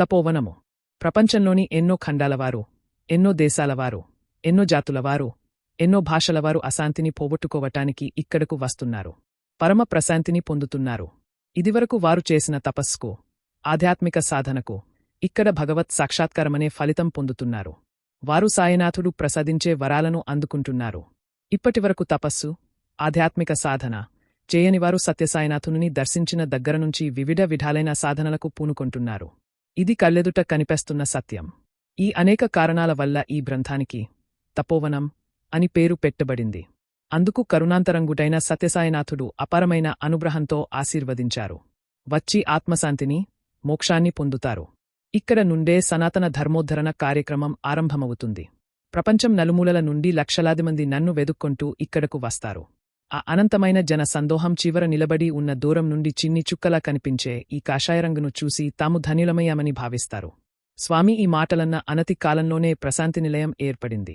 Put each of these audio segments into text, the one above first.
తపోవనము. ప్రపంచంలోని ఎన్నో ఖండాలవారు, ఎన్నో దేశాలవారు, ఎన్నో జాతులవారు, ఎన్నో భాషలవారు అశాంతిని పోగొట్టుకోవటానికి ఇక్కడకు వస్తున్నారు. పరమ ప్రశాంతిని పొందుతున్నారు. ఇదివరకు వారు చేసిన తపస్సుకు, ఆధ్యాత్మిక సాధనకు ఇక్కడ భగవత్ సాక్షాత్కారమనే ఫలితం పొందుతున్నారు. వారు సాయినాథుడు ప్రసాదించే వరాలను అందుకుంటున్నారు. ఇప్పటివరకు తపస్సు, ఆధ్యాత్మిక సాధన చేయనివారు సత్యసాయినాథుని దర్శించిన దగ్గరనుంచి వివిధ విధాలైన సాధనలకు పూనుకొంటున్నారు. ఇది కళ్ళెదుట కనిపిస్తున్న సత్యం. ఈ అనేక కారణాల వల్ల ఈ గ్రంథానికి తపోవనం అని పేరు పెట్టబడింది. అందుకు కరుణాంతరంగుడైన సత్యసాయినాథుడు అపారమైన అనుగ్రహంతో ఆశీర్వదించారు. వచ్చి ఆత్మశాంతిని, మోక్షాన్ని పొందుతారు. ఇక్కడ నుండే సనాతన ధర్మోద్ధరణ కార్యక్రమం ఆరంభమవుతుంది. ప్రపంచం నలుమూలల నుండి లక్షలాది మంది నన్ను వెదుక్కొంటూ ఇక్కడకు వస్తారు. ఆ అనంతమైన జన సందోహం చివర నిలబడి ఉన్న దూరం నుండి చిన్ని చుక్కలా కనిపించే ఈ కాషాయరంగును చూసి తాము ధన్యులమయ్యామని భావిస్తారు. స్వామి ఈ మాటలన్న అనతి కాలంలోనే ప్రశాంతి నిలయం ఏర్పడింది.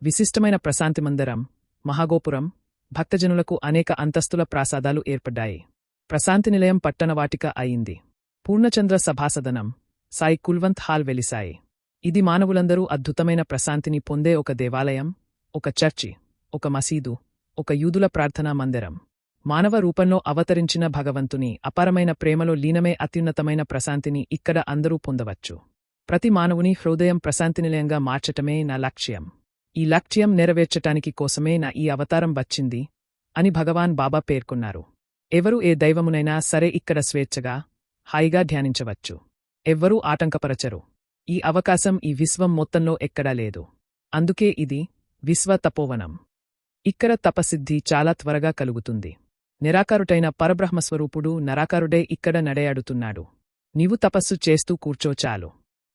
విశిష్టమైన ప్రశాంతి మందిరం, మహాగోపురం, భక్తజనులకు అనేక అంతస్తుల ప్రాసాదాలు ఏర్పడ్డాయి. ప్రశాంతి నిలయం పట్టణవాటిక అయింది. పూర్ణచంద్ర సభాసదనం, సాయి కుల్వంత్ హాల్ వెలిశాయి. ఇది మానవులందరూ అద్భుతమైన ప్రశాంతిని పొందే ఒక దేవాలయం, ఒక చర్చి, ఒక మసీదు, ఒక యూదుల ప్రార్థనా మందిరం. మానవ రూపంలో అవతరించిన భగవంతుని అపారమైన ప్రేమలో లీనమే అత్యున్నతమైన ప్రశాంతిని ఇక్కడ అందరూ పొందవచ్చు. ప్రతి మానవుని హృదయం ప్రశాంతినిలయంగా మార్చటమే నా లక్ష్యం. ఈ లక్ష్యం నెరవేర్చటానికి కోసమే నా ఈ అవతారం వచ్చింది అని భగవాన్ బాబా పేర్కొన్నారు. ఎవరు ఏ దైవమునైనా సరే ఇక్కడ స్వేచ్ఛగా, హాయిగా ధ్యానించవచ్చు. ఎవ్వరూ ఆటంకపరచరు. ఈ అవకాశం ఈ విశ్వం మొత్తంలో ఎక్కడా లేదు. అందుకే ఇది విశ్వ తపోవనం. ఇక్కడ తపసిద్ధి చాలా త్వరగా కలుగుతుంది. నిరాకారుడైన పరబ్రహ్మస్వరూపుడు నరాకారుడే ఇక్కడ నడయాడుతున్నాడు. నీవు తపస్సు చేస్తూ కూర్చోచాలు.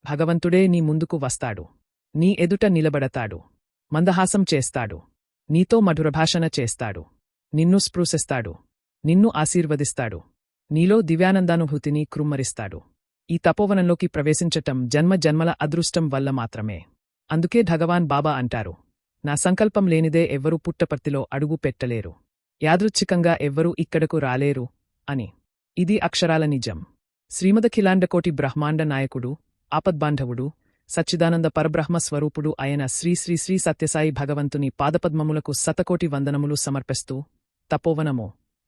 భగవంతుడే నీ ముందుకు వస్తాడు. నీ ఎదుట నిలబడతాడు. మందహాసం చేస్తాడు. నీతో మధురభాషణ చేస్తాడు. నిన్ను స్పృశిస్తాడు. నిన్ను ఆశీర్వదిస్తాడు. నీలో దివ్యానందానుభూతిని కృమ్మరిస్తాడు. ఈ తపోవనంలోకి ప్రవేశించటం జన్మ జన్మల అదృష్టం వల్ల మాత్రమే. అందుకే భగవాన్ బాబా అంటారు, నా సంకల్పం లేనిదే ఎవ్వరూ పుట్టపర్తిలో అడుగు పెట్టలేరు. యాదృచ్ఛికంగా ఎవ్వరూ ఇక్కడకు రాలేరు అని. ఇది అక్షరాల నిజం. శ్రీమదఖిలాండకోటి బ్రహ్మాండ నాయకుడు, ఆపద్బాంధవుడు, సచ్చిదానంద పరబ్రహ్మ స్వరూపుడు అయిన శ్రీ శ్రీ శ్రీ సత్యసాయి భగవంతుని పాదపద్మములకు శతకోటి వందనములు సమర్పిస్తూ తపోవనము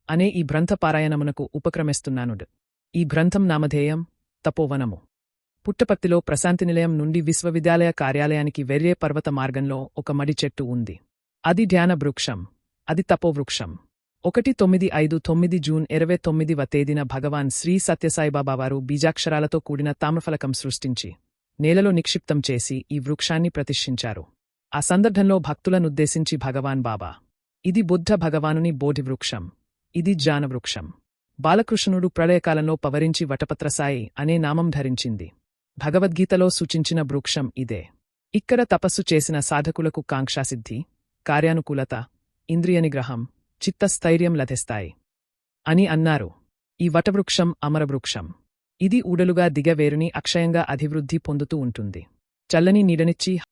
అనే ఈ గ్రంథ పారాయణమునకు ఉపక్రమిస్తున్నానుడు. ఈ గ్రంథం నామధేయం తపోవనము. పుట్టపర్తిలో ప్రశాంతి నిలయం నుండి విశ్వవిద్యాలయ కార్యాలయానికి వెర్రే పర్వత మార్గంలో ఒక మడి చెట్టు ఉంది. అది ధ్యాన వృక్షం. అది తపోవృక్షం. 1959 జూన్ 29వ తేదీన భగవాన్ శ్రీ సత్యసాయిబాబావారు బీజాక్షరాలతో కూడిన తామ్రఫలకం సృష్టించి నేలలో నిక్షిప్తం చేసి ఈ వృక్షాన్ని ప్రతిష్ఠించారు. ఆ సందర్భంలో భక్తులనుద్దేశించి భగవాన్ బాబా, ఇది బుద్ధ భగవానుని బోధివృక్షం, ఇది జ్ఞానవృక్షం. బాలకృష్ణుడు ప్రళయకాలంలో పవరించి వటపత్రసాయి అనే నామం ధరించింది. భగవద్గీతలో సూచించిన వృక్షం ఇదే. ఇక్కడ తపస్సు చేసిన సాధకులకు కాంక్షాసిద్ధి, కార్యానుకూలత, ఇంద్రియ నిగ్రహం, చిత్తస్థైర్యం లభిస్తాయి అని అన్నారు. ఈ వటవృక్షం అమరవృక్షం. ఇది ఊడలుగా దిగవేరుని అక్షయంగా అభివృద్ధి పొందుతూ ఉంటుంది. చల్లని నీడనిచ్చి